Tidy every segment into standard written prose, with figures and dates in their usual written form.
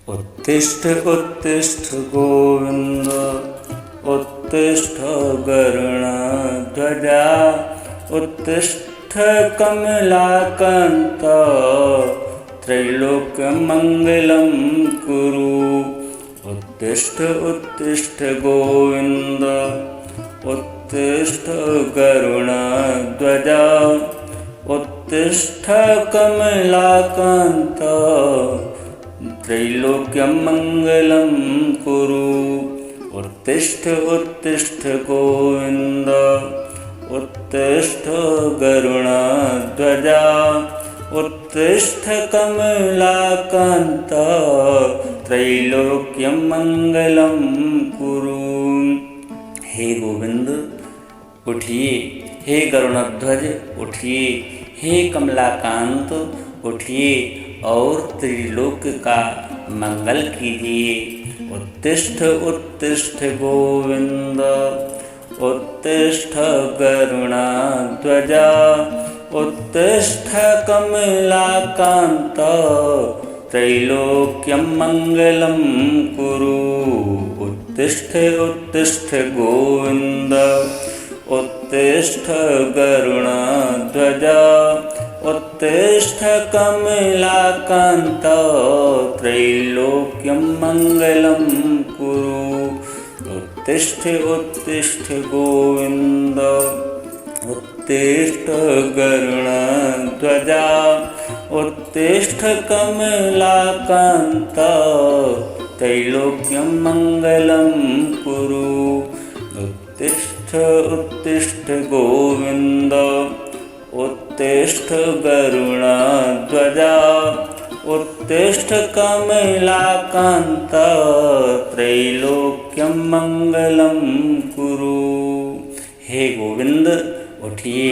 उत्तिष्ठ उत्तिष्ठ गोविन्द उत्तिष्ठ गरुडध्वजा उत्तिष्ठ कमलाकान्त त्रैलोक्यमङ्गलं कुरु। उत्तिष्ठ उत्तिष्ठ गोविन्द उत्तिष्ठ गरुडध्वजा उत्तिष्ठ कमलाकान्त त्रैलोक्यमङ्गलं कुरु। उत्तिष्ठ उत्तिष्ठ गोविन्द उत्तिष्ठ गरुडध्वजा उत्तिष्ठ कमलाकान्त त्रैलोक्यमङ्गलं कुरु। हे गोविंद उठिए, हे गरुड़ध्वज उठिए, हे कमलाकांत उठिए और त्रिलोक का मंगल कीजिए। उत्तिष्ठ उत्तिष्ठ गोविंद उत्तिष्ठ गरुडध्वजा उत्तिष्ठ कमलाकांत त्रैलोक्यमङ्गलं कुरु। उत्तिष्ठ उत्तिष्ठ गोविन्द उत्तिष्ठ गरुडध्वजा उत्तिष्ठ कमलाकान्त त्रैलोक्यमङ्गलं कुरु। उत्तिष्ठ उत्तिष्ठ गोविन्द उत्तिष्ठ गरुडध्वजा उत्तिष्ठ कमलाकान्त त्रैलोक्यमङ्गलं कुरु। उत्तिष्ठ उत्तिष्ठ गोविन्द उत्तिष्ठ गरुडध्वजा उत्तिष्ठ कमलाकान्त त्रैलोक्यमङ्गलं कुरु। हे गोविंद उठिए,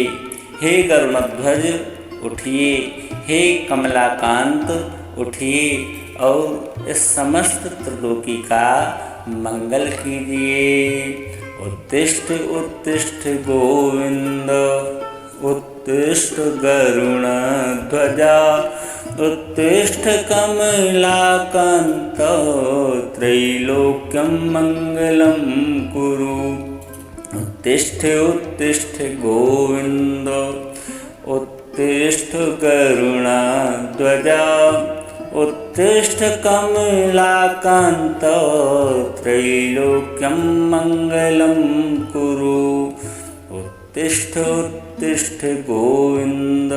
हे गरुडध्वज उठिए, हे कमलाकांत उठिए और इस समस्त त्रिलोकी का मंगल कीजिए। उत्तिष्ठ उत्तिष्ठ गोविंद उत्तिष्ठ गरुडध्वजा उत्तिष्ठ कमलाकान्त त्रैलोक्यमङ्गलं कुरु। उत्तिष्ठ उत्तिष्ठ गोविन्द उत्तिष्ठ गरुडध्वजा उत्तिष्ठ कमलाकान्त त्रैलोक्यमङ्गलं कुरु। उत्तिष्ठ उत्तिष्ठ गोविन्द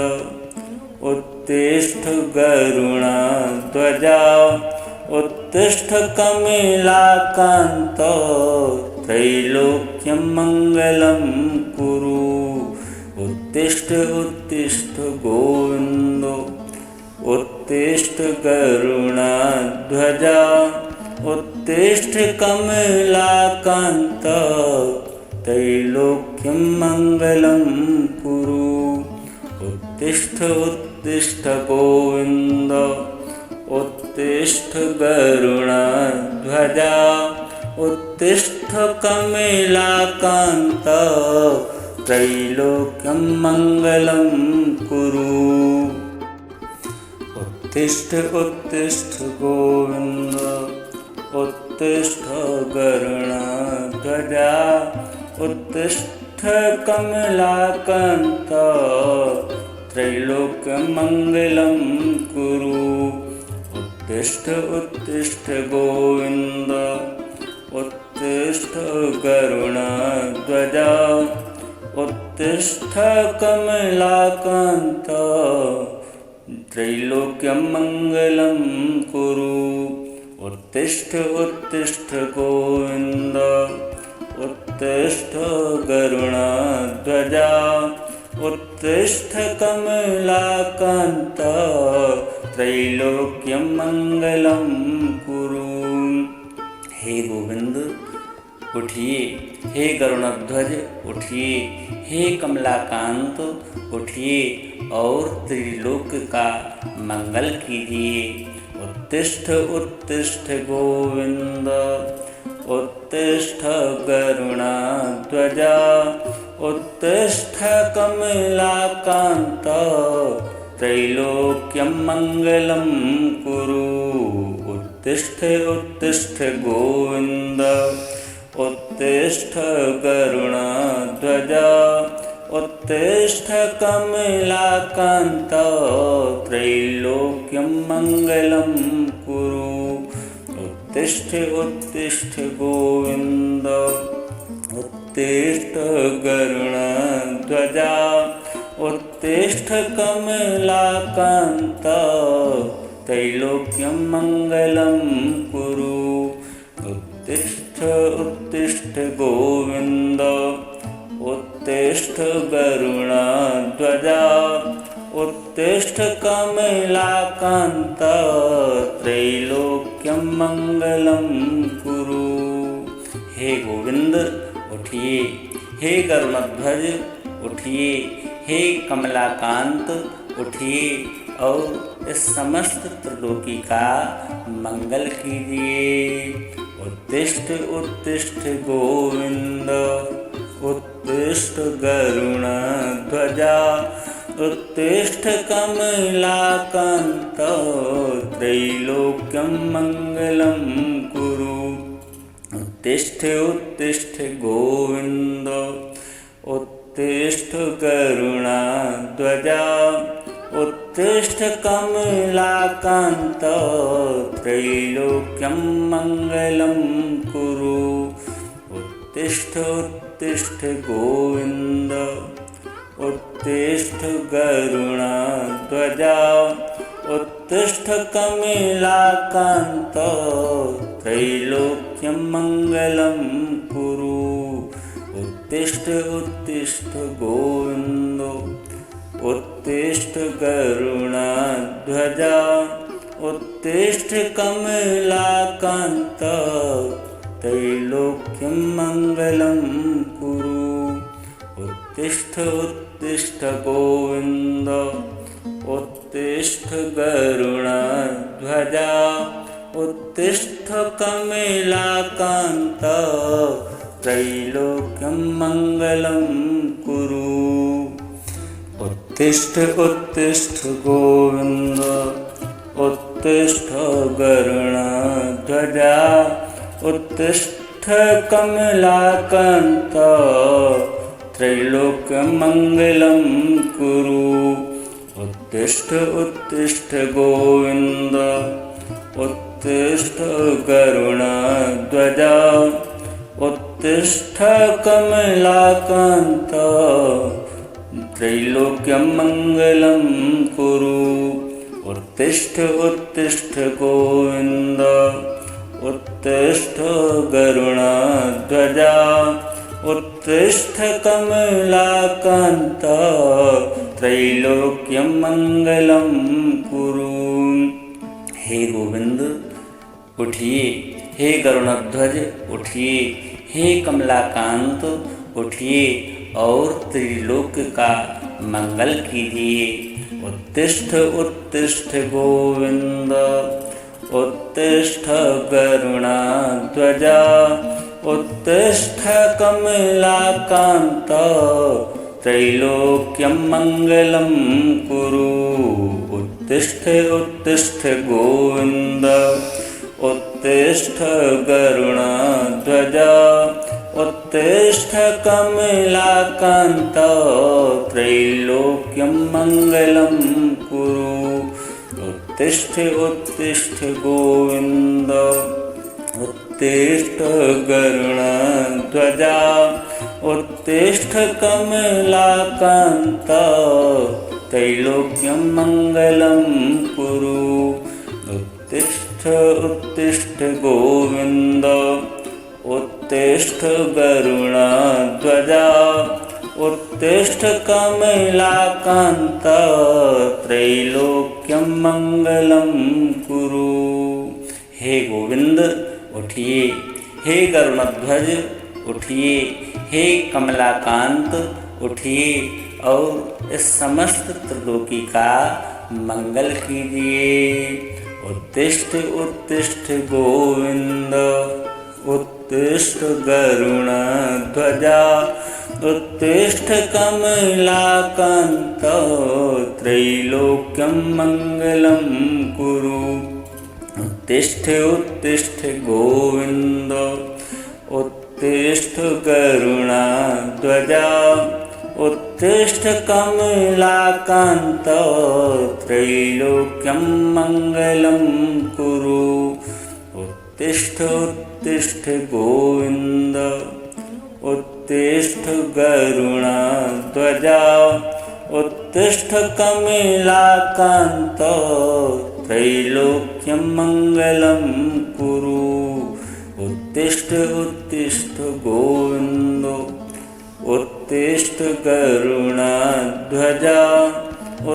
उत्तिष्ठ गरुडध्वजा उत्तिष्ठ कमलाकान्त त्रैलोक्यमङ्गलं कुरु। उत्तिष्ठ उत्तिष्ठ गोविन्द उत्तिष्ठ गरुडध्वजा उत्तिष्ठ कमलाकान्त त्रैलोक्यमङ्गलं कुरु। उत्तिष्ठ उत्तिष्ठ गोविन्द उत्तिष्ठ गरुडध्वजा उत्तिष्ठ कमलाकान्त त्रैलोक्यमङ्गलं कुरु। उत्तिष्ठ उत्तिष्ठ गोविन्द उत्तिष्ठ गरुडध्वजा उत्तिष्ठ कमलाकान्त त्रैलोक्यमङ्गलं कुरु। उत्तिष्ठ उत्तिष्ठ गोविन्द उत्तिष्ठ गरुडध्वजा उत्तिष्ठ कमलाकान्त त्रैलोक्यमङ्गलं कुरु। उत्तिष्ठ उत्तिष्ठ गोविन्द उत्तिष्ठ गरुडध्वजा उत्तिष्ठ कमलाकान्त त्रैलोक्यमङ्गलं कुरु। हे गोविंद उठिए, हे गरुडध्वज उठिए, हे कमलाकांत उठिए और त्रिलोक का मंगल कीजिए। उत्तिष्ठ उत्तिष्ठ गोविंद उत्तिष्ठ गरुडध्वजा उत्तिष्ठ कमलाकान्त त्रैलोक्यमङ्गलं कुरु। उत्तिष्ठ उत्तिष्ठ गोविन्द उत्तिष्ठ गरुडध्वज उत्तिष्ठ कमलाकान्त त्रैलोक्यं मङ्गलं कुरु उत्तिष्ठ उत्तिष्ठ गोविन्द उत्तिष्ठ गरुडध्वज उत्तिष्ठ कमलाकान्त त्रैलोक्यं मङ्गलं कुरु उत्तिष्ठ उत्तिष्ठ गोविन्द उत्तिष्ठ गरुडध्वज उत्तिष्ठ कमलाकान्त त्रैलोक्यं मङ्गलं कुरु। हे गोविंद उठिए, हे गरुडध्वज उठिए, हे कमलाकांत उठिए और इस समस्त त्रिलोकी का मंगल कीजिए। उत्तिष्ठ उत्तिष्ठ गोविंद उत्तिष्ठ गरुडध्वज उत्तिष्ठ कमलाकांत त्रैलोक्यं मङ्गलं कुरु उत्तिष्ठ उत्तिष्ठ गोविंद उत्तिष्ठ गरुडध्वज उत्तिष्ठ कमलाकान्त त्रैलोक्यं मङ्गलं कुरु उत्तिष्ठ उत्तिष्ठ गोविन्द उत्तिष्ठ गरुडध्वज उत्तिष्ठ कमलाकान्त त्रैलोक्यं मङ्गलं कुरु उत्तिष्ठ उत्तिष्ठ गोविन्द उत्तिष्ठ गरुडध्वज उत्तिष्ठ कमलाकान्त त्रैलोक्यं मङ्गलं कुरु उत्तिष्ठ उत्तिष्ठ गोविन्द उत्तिष्ठ गरुडध्वज उत्तिष्ठ कमलाकान्त त्रैलोक्यं मङ्गलं कुरु उत्तिष्ठ उत्तिष्ठ गोविन्द उत्तिष्ठ गरुडध्वज उत्तिष्ठ कमलाकान्त त्रैलोक्यं मङ्गलं कुरु उत्तिष्ठ उत्तिष्ठ गोविन्द उत्तिष्ठ गरुडध्वज उत्तिष्ठ कमलाकान्त त्रैलोक्यं मङ्गलं कुरु उत्तिष्ठ उत्तिष्ठ गोविन्द उत्तिष्ठ गरुडध्वज उत्तिष्ठ कमलाकान्त त्रैलोक्यं मङ्गलं कुरु। हे गोविंद उठिए, हे गरुडध्वज उठिए, हे कमलाकांत उठिए और त्रिलोक का मंगल कीजिए। उत्तिष्ठ उत्तिष्ठ गोविंद उत्तिष्ठ गरुडध्वज उत्तिष्ठ कमलाकांत त्रैलोक्यं मङ्गलं कुरु उत्तिष्ठ उत्तिष्ठ गोविन्द उत्तिष्ठ गरुडध्वज उत्तिष्ठ कमलाकान्त त्रैलोक्यं मङ्गलं कुरु उत्तिष्ठ उत्तिष्ठ गोविन्द उत्तिष्ठ गरुडध्वज उत्तिष्ठ कमलाकान्त त्रैलोक्यं मङ्गलं कुरु उत्तिष्ठ उत्तिष्ठ गोविन्द उत्तिष्ठ गरुडध्वज उत्तिष्ठ कमलाकान्त त्रैलोक्यं मङ्गलं कुरु। हे गोविंद उठिए, हे गरुडध्वज उठिए, हे कमलाकांत उठिए और इस समस्त त्रिलोकी का मंगल कीजिए। उत्तिष्ठ उत्तिष्ठ गोविंद उत्तिष्ठ गरुडध्वज उत्तिष्ठ कमलाकान्त त्रैलोक्यं मङ्गलं कुरु उत्तिष्ठ उत्तिष्ठ गोविन्द उत्तिष्ठ गरुडाध्वजा उत्तिष्ठ कमलाकान्त त्रैलोक्यं मङ्गलं कुरु उत्तिष्ठ उत्तिष्ठ गोविन्द उत्तिष्ठ गरुडाध्वजा उत्तिष्ठ कमलाकान्त त्रैलोक्यं मङ्गलं कुरु उत्तिष्ठ उत्तिष्ठ गोविन्द उत्तिष्ठ गरुडाध्वजा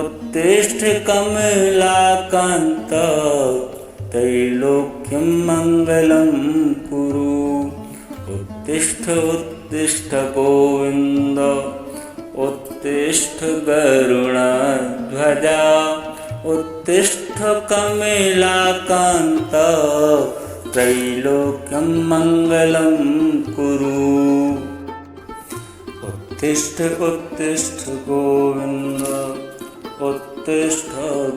उत्तिष्ठ कमलाकान्त त्रैलोक्यं मङ्गलं कुरु उत्तिष्ठ उत्तिष्ठ गोविन्द उत्तिष्ठ गरुडाध्वजा उत्तिष्ठ कमलाकान्त त्रैलोक्यं मङ्गलं कुरु उत्तिष्ठ उत्तिष्ठ गोविन्द उत्तिष्ठ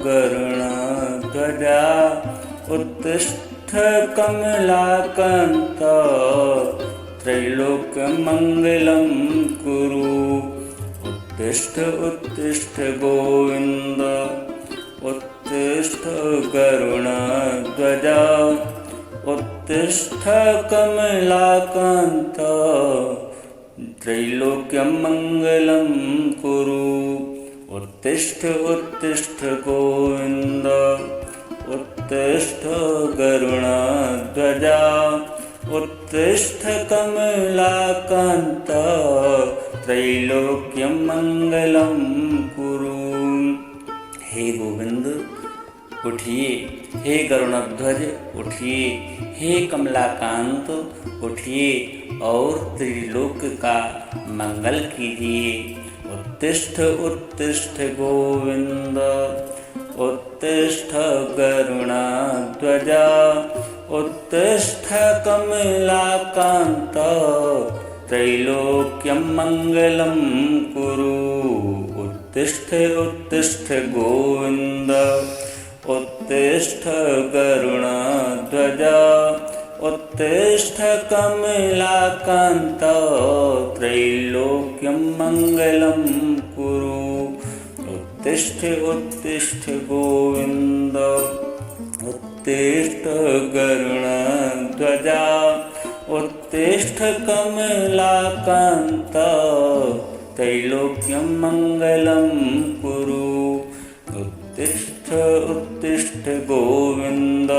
गरुडाध्वजा उत्तिष्ठ कमलाकान्त त्रैलोक्यं मङ्गलं कुरु उत्तिष्ठ उत्तिष्ठ गोविन्द उत्तिष्ठ गरुडाध्वजा उत्तिष्ठ कमलाकान्त त्रैलोक्यं मङ्गलं कुरु उत्तिष्ठ उत्तिष्ठ गोविन्द उत्तिष्ठ गरुडाध्वजा उत्तिष्ठ कमलाकान्त त्रैलोक्यं मङ्गलं कुरु। हे गोविंद उठिए, हे गरुड़ध्वज उठिए, हे कमलाकांत उठिए और त्रिलोक का मंगल कीजिए। उत्तिष्ठ उत्तिष्ठ गोविंद उत्तिष्ठ गरुड़ध्वजा उत्तिष्ठ कमलाकांत त्रैलोक्यं मङ्गलं कुरु उत्तिष्ठ उत्तिष्ठ गोविन्द उत्तिष्ठ गरुडाध्वजा उत्तिष्ठ कमलाकान्त त्रैलोक्यं मङ्गलं कुरु उत्तिष्ठ उत्तिष्ठ गोविन्द उत्तिष्ठ गरुडाध्वजा उत्तिष्ठ कमलाकान्त त्रैलोक्यं मङ्गलं कुरु उत्तिष्ठ उत्तिष्ठ गोविन्द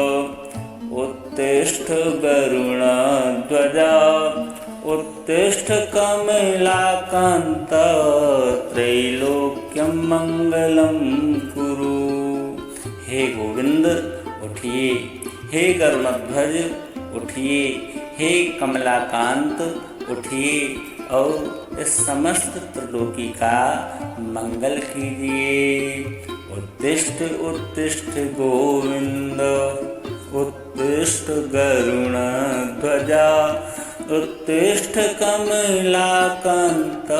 उत्तिष्ठ गरुडाध्वजा उत्तिष्ठ कमलाकान्त त्रैलोक्यं मङ्गलं कुरु। हे गोविंद उठिए, हे गरुड़ध्वज उठिए, हे कमलाकांत उठिए और इस समस्त त्रिलोकी का मंगल कीजिए। उत्तिष्ठ उत्तिष्ठ गोविंद उत्तिष्ठ गरुडाध्वजा उत्तिष्ठ कमलाकान्त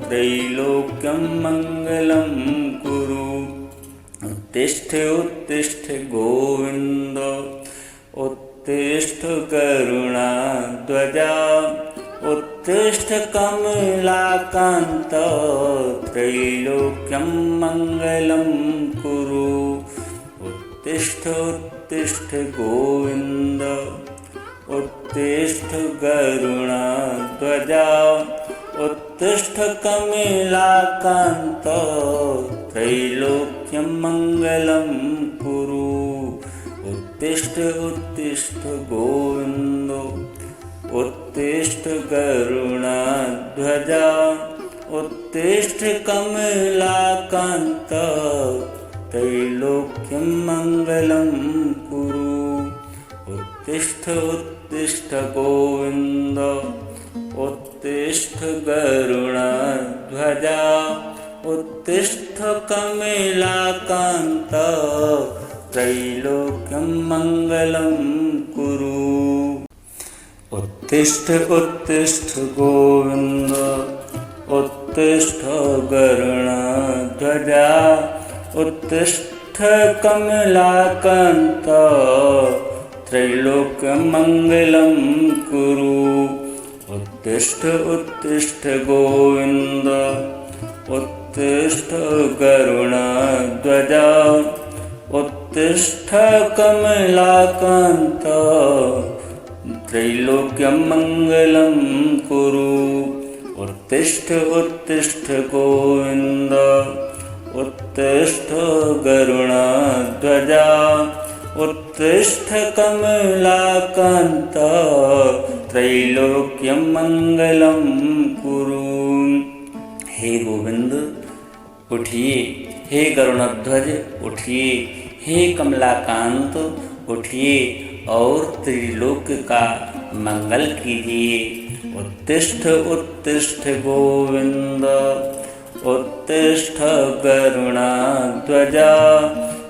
त्रैलोक्यं मङ्गलं कुरु उत्तिष्ठ उत्तिष्ठ गोविंद उत्तिष्ठ गरुडाध्वजा उत्तिष्ठ कमलाकान्त त्रैलोक्यं मङ्गलं कुरु उत्तिष्ठ उत्तिष्ठ गोविन्द उत्तिष्ठ गरुडाध्वजा उत्तिष्ठ कमलाकान्त त्रैलोक्यं मङ्गलं कुरु उत्तिष्ठ उत्तिष्ठ गोविन्द उत्तिष्ठ गरुडाध्वजा उत्तिष्ठ कमलाकान्त त्रैलोक्यं मङ्गलं कुरु उत्तिष्ठ उत्तिष्ठ गोविन्द उत्तिष्ठ गरुडाध्वजा उत्तिष्ठ कमलाकान्त त्रैलोक्यं मङ्गलं कुरु उत्तिष्ठ उत्तिष्ठ गोविन्द उत्तिष्ठ गरुडाध्वजा उत्तिष्ठ उत्तिष्ठ कमलाकान्त त्रैलोक्यमङ्गलं कुरु। उत्तिष्ठ उत्तिष्ठ गोविन्द उत्तिष्ठ गरुडध्वज उत्तिष्ठ कमलाकान्त त्रैलोक्यमङ्गलं कुरु। उत्तिष्ठ उत्तिष्ठ गोविन्द उत्तिष्ठ गरुडध्वज उत्तिष्ठ कमलाकान्त त्रैलोक्यमङ्गलं कुरु। हे गोविंद उठिए, हे गरुड़ध्वज उठिए, हे कमलाकांत उठिए और त्रिलोक का मंगल कीजिए। उत्तिष्ठ उत्तिष्ठ गोविंद उत्तिष्ठ गरुड़ध्वज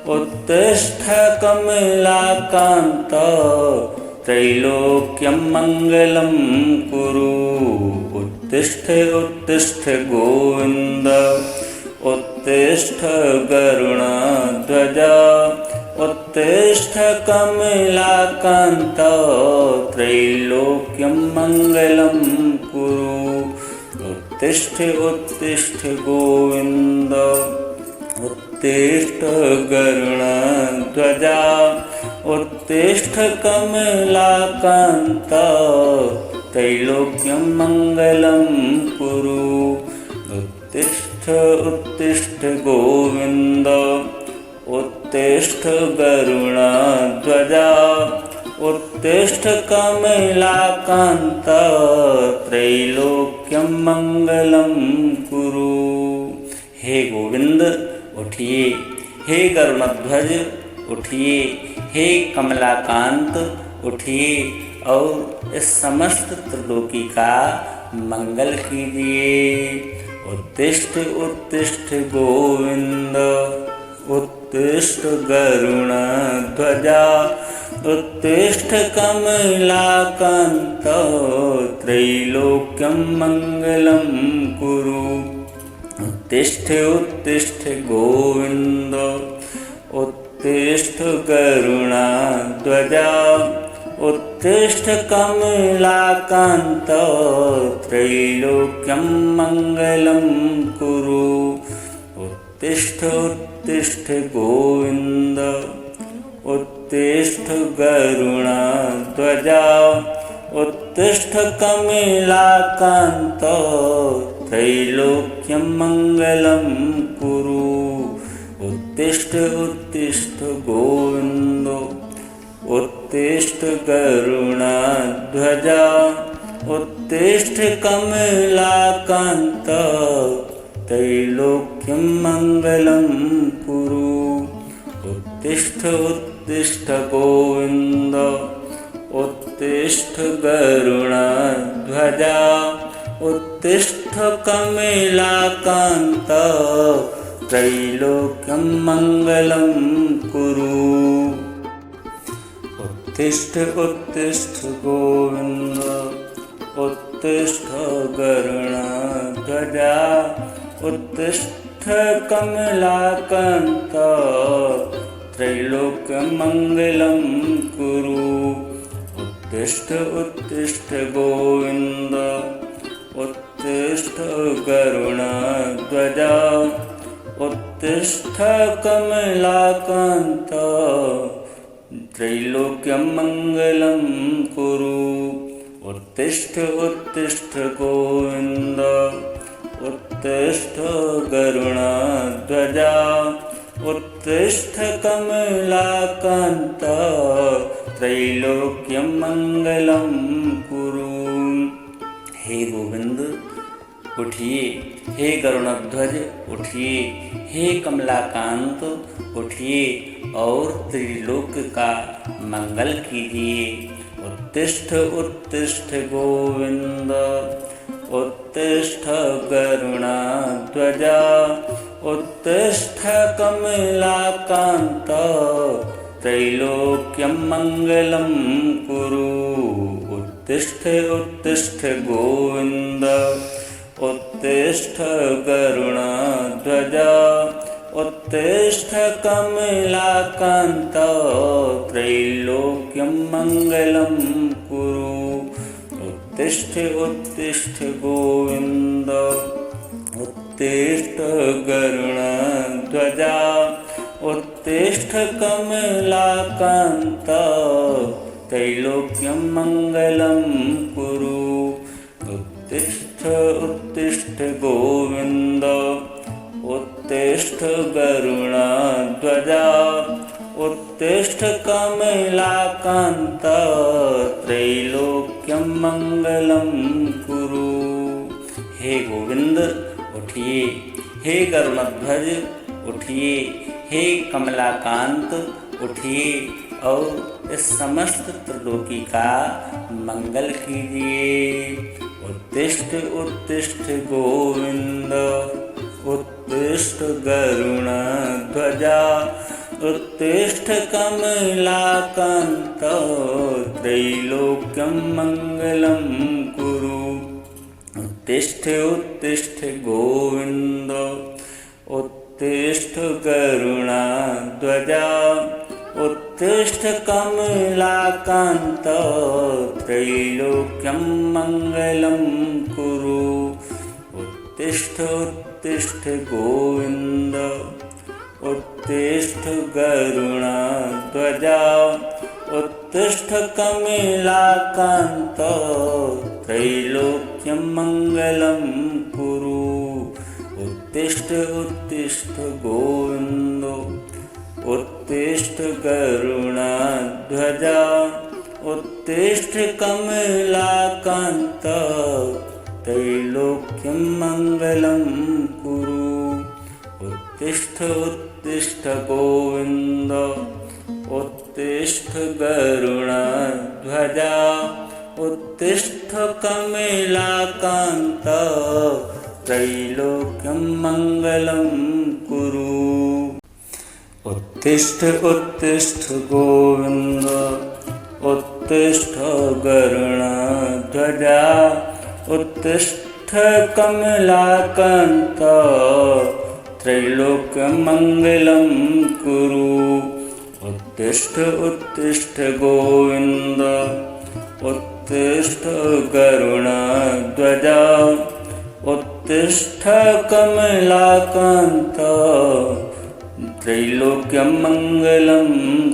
उत्तिष्ठ कमलाकांत त्रैलोक्यमङ्गलं कुरु। उत्तिष्ठ उत्तिष्ठ गोविन्द उत्तिष्ठ गरुडध्वज उत्तिष्ठ कमलाकान्त त्रैलोक्यमङ्गलं कुरु। उत्तिष्ठ उत्तिष्ठ गोविन्द उत्तिष्ठ गरुडध्वज उत्तिष्ठ कमलाकान्त त्रैलोक्यमङ्गलं कुरु। उत्तिष्ठ उत्तिष्ठ गोविन्द उत्तिष्ठ गरुडध्वज उत्तिष्ठ कमलाकान्त त्रैलोक्यमङ्गलं कुरु। हे गोविंद उठिए, हे गरुड़ध्वज उठिए, हे कमलाकांत उठिए और इस समस्त त्रिलोकी का मंगल कीजिए। उत्तिष्ठ उत्तिष्ठ गोविंद उत्तिष्ठ गरुडध्वज उत्तिष्ठ कमलाकांत त्रैलोक्यमङ्गलं कुरु। उत्तिष्ठ उत्तिष्ठ गोविन्द उत्तिष्ठ गरुडध्वज उत्तिष्ठ कमलाकान्त त्रैलोक्यमङ्गलं कुरु। उत्तिष्ठ उत्तिष्ठ गोविन्द उत्तिष्ठ गरुडध्वज उत्तिष्ठ कमलाकान्त त्रैलोक्यमङ्गलं कुरु। उत्तिष्ठ उत्तिष्ठ गोविन्द उत्तिष्ठ गरुडध्वज उत्तिष्ठ कमलाकान्त त्रैलोक्यमङ्गलं कुरु। उत्तिष्ठ उत्तिष्ठ गोविन्द उत्तिष्ठ गरुडध्वज उत्तिष्ठ कमलाकान्त त्रैलोक्यमङ्गलं कुरु। उत्तिष्ठ उत्तिष्ठ गोविन्द उत्तिष्ठ गरुडध्वज उत्तिष्ठ कमलाकान्त त्रैलोक्यमङ्गलं कुरु। उत्तिष्ठ उत्तिष्ठ गोविन्द उत्तिष्ठ गरुडध्वज उत्तिष्ठ कमलाकान्त त्रैलोक्यमङ्गलं कुरु। उत्तिष्ठ उत्तिष्ठ गोविन्द उत्तिष्ठ गरुडध्वज उत्तिष्ठ कमलाकान्त त्रैलोक्यमङ्गलं कुरु। हे गोविंद उठिए, हे गरुडध्वज उठिए, हे कमलाकांत उठिए और त्रिलोक का मंगल कीजिए। उत्तिष्ठ उत्तिष्ठ गोविंद उत्तिष्ठ गरुडध्वज उत्तिष्ठ कमलाकान्त त्रैलोक्यमङ्गलं कुरु। उत्तिष्ठ उत्तिष्ठ गोविन्द उत्तिष्ठ गरुडध्वज उत्तिष्ठ कमलाकान्त त्रैलोक्यं मङ्गलं कुरु। उत्तिष्ठ उत्तिष्ठ गोविन्द उत्तिष्ठ गरुडध्वजा उत्तिष्ठ कमलाकान्त त्रैलोक्यं मङ्गलं कुरु। उत्तिष्ठ उत्तिष्ठ गोविन्द उत्तिष्ठ गरुडध्वजा उत्तिष्ठ कमलाकान्त त्रैलोक्यं मङ्गलं कुरु। हे गोविंद उठिए, हे गरुड़ध्वज उठिए, हे कमलाकांत उठिए और इस समस्त त्रिलोकी का मंगल कीजिए। उत्तिष्ठ उत्तिष्ठ गोविंद उत्तिष्ठ गरुड़ध्वजा उत्तिष्ठ कमलाकांत त्रैलोक्यं मङ्गलं कुरु। उत्तिष्ठ उत्तिष्ठ गोविन्द उत्तिष्ठ गरुडध्वजा उत्तिष्ठ कमलाकान्त त्रैलोक्यं मङ्गलं कुरु। उत्तिष्ठ उत्तिष्ठ गोविन्द उत्तिष्ठ गरुडध्वजा उत्तिष्ठ कमलाकान्त त्रैलोक्यं मङ्गलं कुरु। उत्तिष्ठ उत्तिष्ठ गोविन्द उत्तिष्ठ गरुडध्वजा उत्तिष्ठ कमलाकान्त त्रैलोक्यं मङ्गलं कुरु। उत्तिष्ठ उत्तिष्ठ गोविन्द उत्तिष्ठ गरुडध्वजा उत्तिष्ठ कमलाकान्त त्रैलोक्यं मङ्गलं कुरु। उत्तिष्ठ उत्तिष्ठ गोविन्द उत्तिष्ठ गरुडध्वजा उत्तिष्ठ कमलाकान्त त्रैलोक्यं मङ्गलं कुरु। उत्तिष्ठ उत्तिष्ठ गोविन्द उत्तिष्ठ गरुडध्वजा उत्तिष्ठ कमलाकान्त त्रैलोक्यं मङ्गलं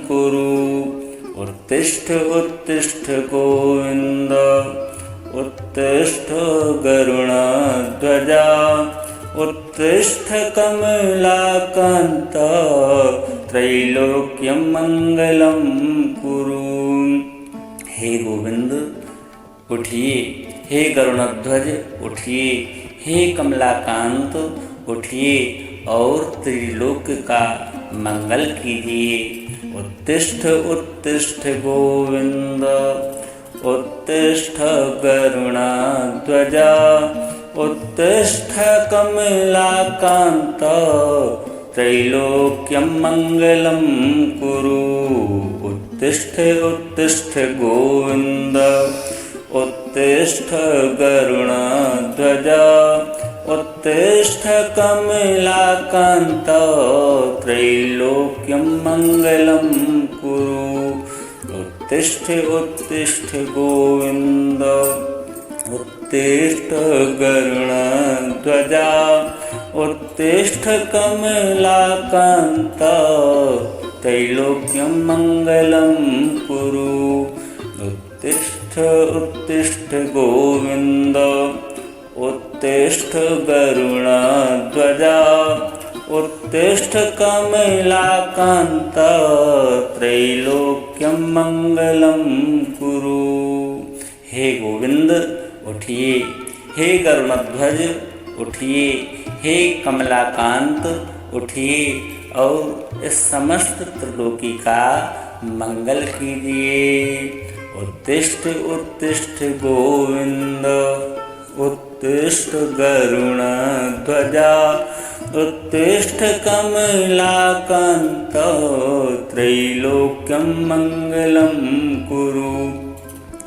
कुरु। उत्तिष्ठ उत्तिष्ठ गोविन्द उत्तिष्ठ गरुडध्वजा उत्तिष्ठ कमलाकान्त त्रैलोक्यं मङ्गलं कुरु। हे गोविंद उठिए, हे गरुडध्वज उठिए, हे कमलाकांत उठिए और त्रिलोक का मंगल कीजिए। उत्तिष्ठ उत्तिष्ठ गोविंद उत्तिष्ठ गरुडध्वजा उत्तिष्ठ कमलाकान्त त्रैलोक्यं मङ्गलं कुरु। उत्तिष्ठ उत्तिष्ठ गोविन्द उत्तिष्ठ गरुडध्वजा उत्तिष्ठ कमलाकान्त त्रैलोक्यं मङ्गलं कुरु। उत्तिष्ठ उत्तिष्ठ गोविन्द उत्तिष्ठ गरुडध्वजा उत्तिष्ठ कमलाकान्त त्रैलोक्यं मङ्गलं कुरु। उत्तिष्ठ उत्तिष्ठ गोविन्द उत्तिष्ठ गरुडध्वजा उत्तिष्ठ कमलाकान्त त्रैलोक्यं मङ्गलं कुरु। हे गोविंद उठिए, हे गरुडध्वज उठिए, हे कमलाकांत उठिए और इस समस्त त्रिलोकी का मंगल कीजिए। उत्तिष्ठ उत्तिष्ठ गोविंद उत्तिष्ठ गरुडध्वजा उत्तिष्ठ कमलाकान्त त्रैलोक्यं मङ्गलं कुरु।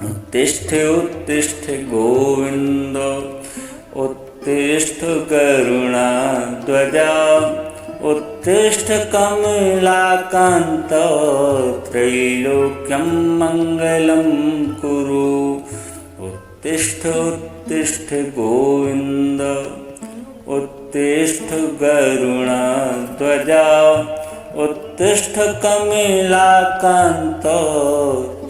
उत्तिष्ठ उत्तिष्ठ गोविन्द उत्तिष्ठ गरुडध्वजा उत्तिष्ठ कमलाकान्त त्रैलोक्यं मङ्गलं कुरु उत्तिष्ठ उत्तिष्ठ गोविन्द उत्तिष्ठ गरुडध्वजा उत्तिष्ठ कमलाकान्त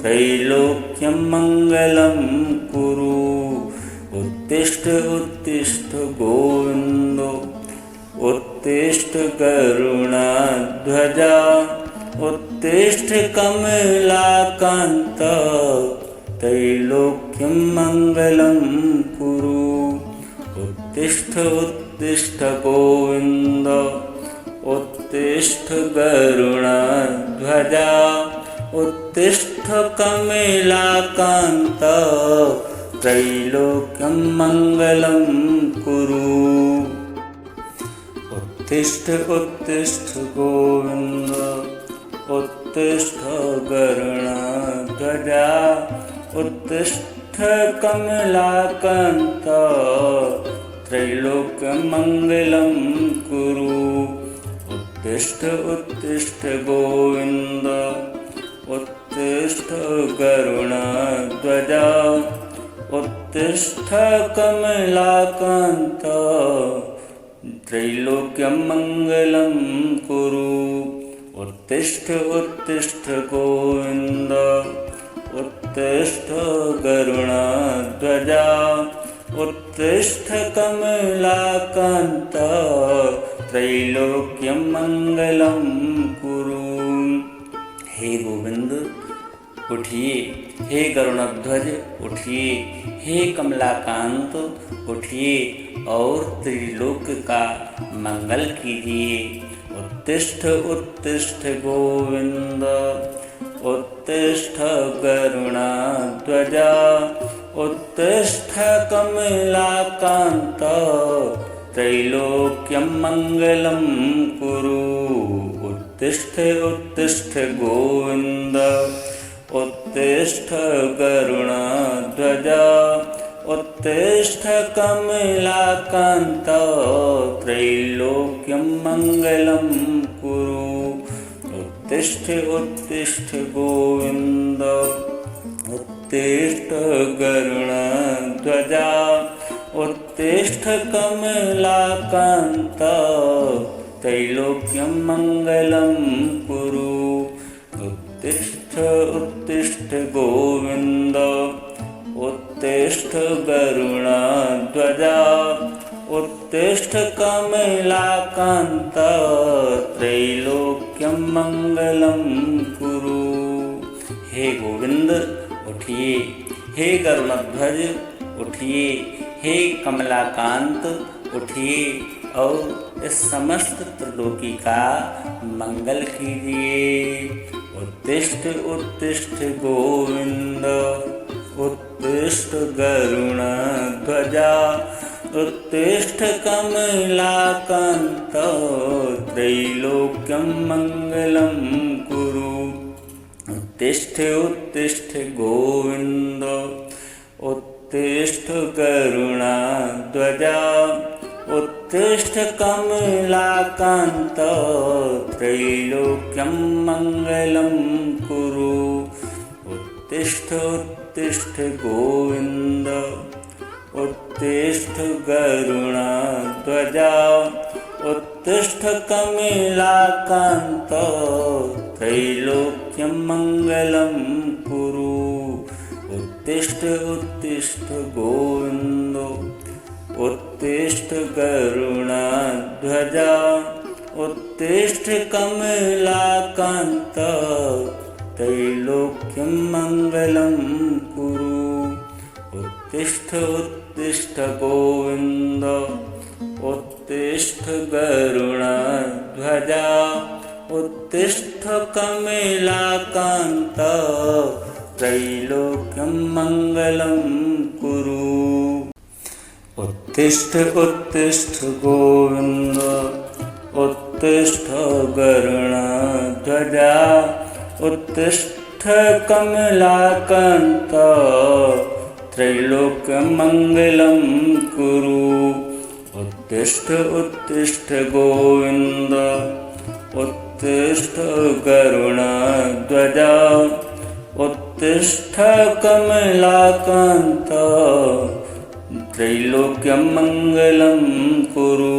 त्रैलोक्यं मङ्गलं कुरु उत्तिष्ठ उत्तिष्ठ गोविन्द उत्तिष्ठ गरुडध्वजा उत्तिष्ठ कमलाकान्त त्रैलोक्यं मङ्गलं कुरु उत्तिष्ठ उत्तिष्ठ गोविन्द उत्तिष्ठ गरुडध्वजा उत्तिष्ठ कमलाकान्त त्रैलोक्यं मङ्गलं कुरु उत्तिष्ठ उत्तिष्ठ गोविन्द उत्तिष्ठ गरुडध्वजा उत्तिष्ठ कमलाकान्त त्रैलोक्यं मङ्गलं कुरु उत्तिष्ठ उत्तिष्ठ गोविन्द उत्तिष्ठ गरुडध्वजा उत्तिष्ठ कमलाकान्त त्रैलोक्यं मङ्गलं कुरु उत्तिष्ठ उत्तिष्ठ गोविन्द उत्तिष्ठ गरुडध्वजा उत्तिष्ठ कमलाकान्त त्रैलोक्यं मङ्गलं कुरु। हे गोविंद उठिए, हे गरुड़ध्वज उठिए, हे कमलाकांत उठिए और त्रिलोक का मंगल कीजिए। उत्तिष्ठ उत्तिष्ठ गोविंद उत्तिष्ठ गरुड़ध्वजा उत्तिष्ठ कमलाकांत त्रैलोक्यं मङ्गलं कुरु उत्तिष्ठ उत्तिष्ठ गोविन्द उत्तिष्ठ गरुडध्वजा उत्तिष्ठ कमलाकान्त त्रैलोक्यं मङ्गलं कुरु उत्तिष्ठ उत्तिष्ठ गोविन्द उत्तिष्ठ गरुडध्वजा उत्तिष्ठ कमलाकान्त त्रैलोक्यं मङ्गलं कुरु उत्तिष्ठ उत्तिष्ठ गोविन्द उत्तिष्ठ गरुडध्वजा उत्तिष्ठ कमलाकान्त त्रैलोक्यं मङ्गलं कुरु। हे गोविंद उठिए, हे गरुड़ध्वज उठिए, हे कमलाकांत उठिए और इस समस्त त्रिलोकी का मंगल कीजिए। उत्तिष्ठ उत्तिष्ठ गोविंद उत्तिष्ठ गरुडध्वजा उत्तिष्ठ कमलाकान्त त्रैलोक्यं मङ्गलं कुरु उत्तिष्ठ उत्तिष्ठ गोविन्द उत्तिष्ठ गरुडध्वजा उत्तिष्ठ कमलाकान्त त्रैलोक्यं मङ्गलं कुरु उत्तिष्ठ उत्तिष्ठ गोविन्द उत्तिष्ठ गरुडध्वजा उत्तिष्ठ कमलाकान्त त्रैलोक्यं मङ्गलं कुरु उत्तिष्ठ उत्तिष्ठ गोविन्द उत्तिष्ठ गरुडध्वजा उत्तिष्ठ कमलाकान्त त्रैलोक्यं मङ्गलं कुरु उत्तिष्ठ उत्तिष्ठ गोविन्द उत्तिष्ठ गरुडध्वजा उत्तिष्ठ कमलाकान्त त्रैलोक्यं मङ्गलं कुरु उत्तिष्ठ उत्तिष्ठ गोविन्द उत्तिष्ठ गरुडध्वजा उत्तिष्ठ कमलाकान्त त्रैलोक्यं मङ्गलं कुरु उत्तिष्ठ उत्तिष्ठ गोविन्द उत्तिष्ठ गरुडध्वज उत्तिष्ठ कमलाकान्त त्रैलोक्यं मङ्गलं कुरु।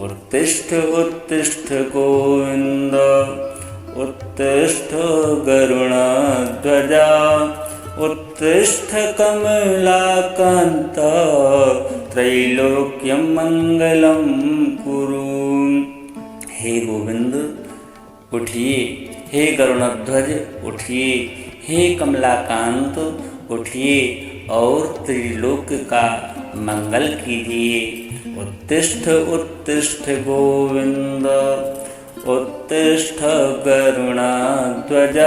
उत्तिष्ठ उत्तिष्ठ गोविन्द उत्तिष्ठ गरुडध्वज उत्तिष्ठ कमलाकान्त त्रैलोक्यं मङ्गलं कुरु। हे गोविंद उठिए, हे गरुड़ध्वज उठिए, हे कमलाकांत उठिए और त्रिलोक का मंगल कीजिए। उत्तिष्ठ उत्तिष्ठ गोविंद उत्तिष्ठ गरुड़ध्वज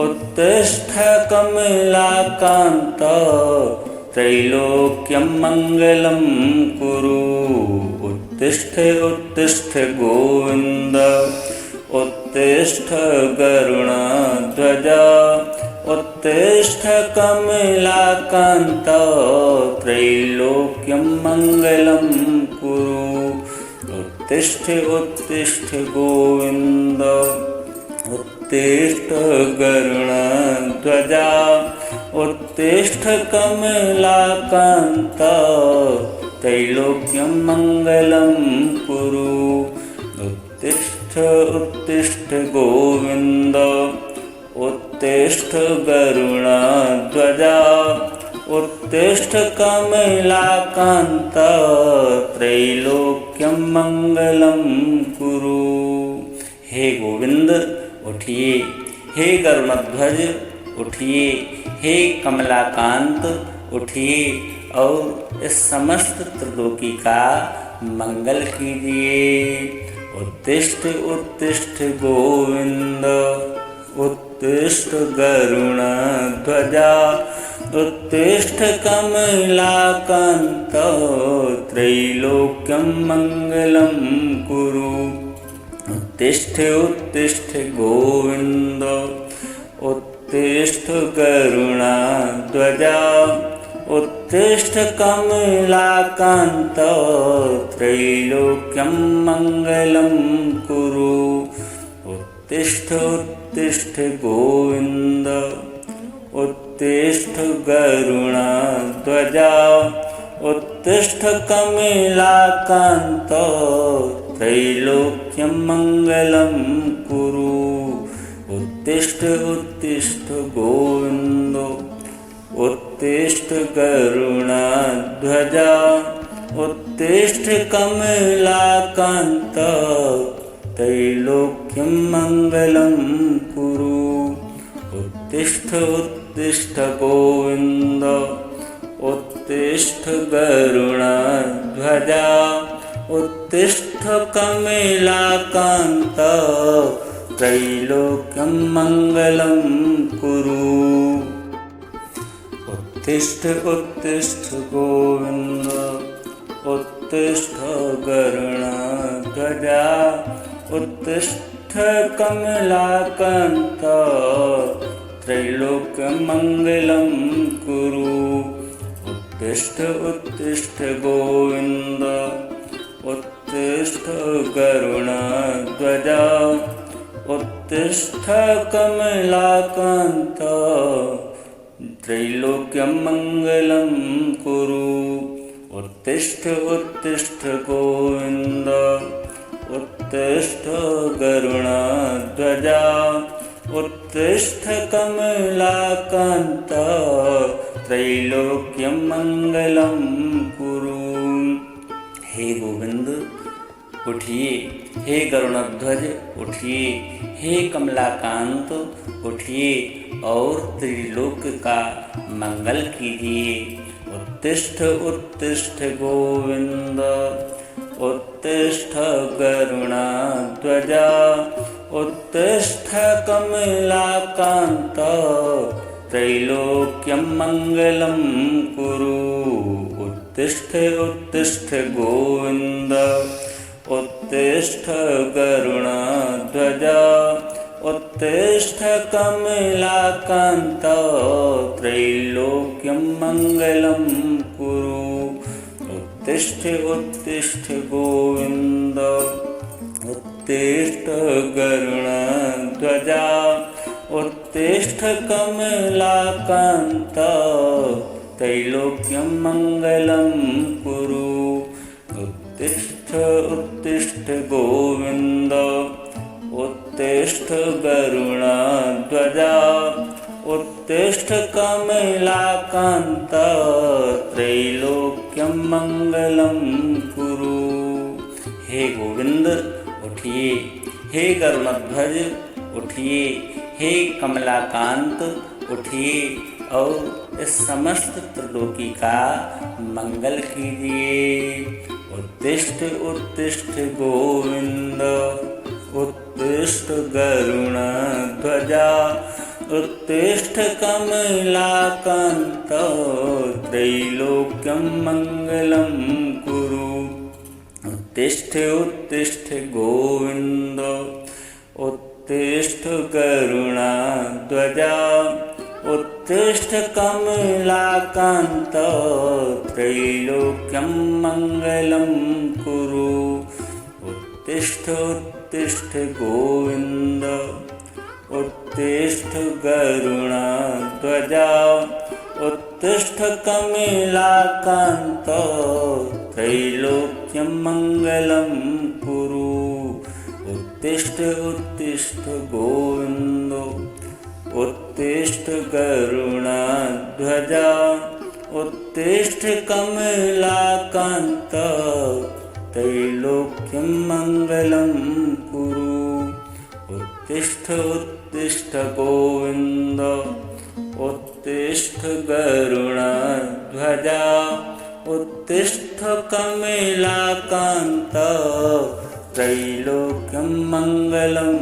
उत्तिष्ठ कमलाकांत त्रैलोक्यं मङ्गलं कुरु। उत्तिष्ठ उत्तिष्ठ गोविन्द उत्तिष्ठ गरुडध्वज उत्तिष्ठ कमलाकान्त त्रैलोक्यं मङ्गलं कुरु। उत्तिष्ठ उत्तिष्ठ गोविन्द उत्तिष्ठ गरुडध्वज उत्तिष्ठ कमलाकान्त त्रैलोक्यं मङ्गलं कुरु। उत्तिष्ठ उत्तिष्ठ गोविन्द उत्तिष्ठ गरुडध्वज उत्तिष्ठ कमलाकान्त त्रैलोक्यं मङ्गलं कुरु। हे गोविंद उठिए, हे गरुड़ध्वज उठिए, हे कमलाकांत उठिए और इस समस्त त्रिलोकी का मंगल कीजिए। उत्तिष्ठ उत्तिष्ठ गोविंद उत्तिष्ठ गरुडध्वज उत्तिष्ठ कमलाकांत त्रैलोक्यं मङ्गलं कुरु। उत्तिष्ठ उत्तिष्ठ गोविन्द उत्तिष्ठ गरुडध्वज उत्तिष्ठ कमलाकान्त त्रैलोक्यं मङ्गलं कुरु। उत्तिष्ठ उत्तिष्ठ गोविन्द उत्तिष्ठ गरुडध्वज उत्तिष्ठ कमलाकान्त त्रैलोक्यं मङ्गलं कुरु। उत्तिष्ठ उत्तिष्ठ गोविन्द उत्तिष्ठ गरुडध्वज उत्तिष्ठ कमलाकान्त त्रैलोक्यं मङ्गलं कुरु। उत्तिष्ठ उत्तिष्ठ गोविन्द उत्तिष्ठ गरुडध्वज उत्तिष्ठ कमलाकान्त त्रैलोक्यं मङ्गलं कुरु। उत्तिष्ठ उत्तिष्ठ गोविन्द उत्तिष्ठ गरुडध्वज उत्तिष्ठ कमलाकान्त त्रैलोक्यं मङ्गलं कुरु। उत्तिष्ठ उत्तिष्ठ गोविन्द उत्तिष्ठ गरुडध्वज उत्तिष्ठ कमलाकान्त त्रैलोक्यं मङ्गलं कुरु। उत्तिष्ठ उत्तिष्ठ गोविन्द उत्तिष्ठ गरुडध्वज उत्तिष्ठ कमलाकान्त त्रैलोक्यं मङ्गलं कुरु। हे गोविंद उठिए, हे गरुडध्वज उठिए, हे कमलाकांत उठिए और त्रिलोक का मंगल कीजिए। उत्तिष्ठ उत्तिष्ठ गोविंद उत्तिष्ठ गरुडध्वज उत्तिष्ठ कमलाकान्त त्रैलोक्यं मङ्गलं कुरु। उत्तिष्ठ उत्तिष्ठ गोविन्द उत्तिष्ठ गरुडध्वज उत्तिष्ठ कमलाकान्त त्रैलोक्यं मङ्गलं कुरु। उत्तिष्ठ उत्तिष्ठ गोविन्द उत्तिष्ठ गरुडध्वजा उत्तिष्ठ कमलाकान्त त्रैलोक्यं मङ्गलं कुरु उत्तिष्ठ उत्तिष्ठ गोविन्द उत्तिष्ठ गरुडध्वजा उत्तिष्ठ कमलाकान्त त्रैलोक्यं मङ्गलं कुरु। हे गोविंद उठिए, हे गरुड़ध्वज उठिए, हे कमलाकांत उठिए और इस समस्त त्रिलोकी का मंगल कीजिए। उत्तिष्ठ उत्तिष्ठ गोविंद उत्तिष्ठ गरुड़ध्वजा उत्तिष्ठ कमलाकांत त्रैलोक्यं मङ्गलं कुरु। उत्तिष्ठ उत्तिष्ठ गोविन्द उत्तिष्ठ गरुडध्वजा उत्तिष्ठ कमलाकान्त त्रैलोक्यं मङ्गलं कुरु। उत्तिष्ठ उत्तिष्ठ गोविन्द उत्तिष्ठ गरुडध्वजा उत्तिष्ठ कमलाकान्त त्रैलोक्यं मङ्गलं कुरु। उत्तिष्ठ उत्तिष्ठ गोविन्द उत्तिष्ठ गरुडध्वजा उत्तिष्ठ कमलाकान्त त्रैलोक्यं मङ्गलं कुरु। उत्तिष्ठ उत्तिष्ठ गोविन्द उत्तिष्ठ गरुडध्वजा उत्तिष्ठ कमलाकान्त त्रैलोक्यं मङ्गलं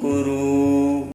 कुरु।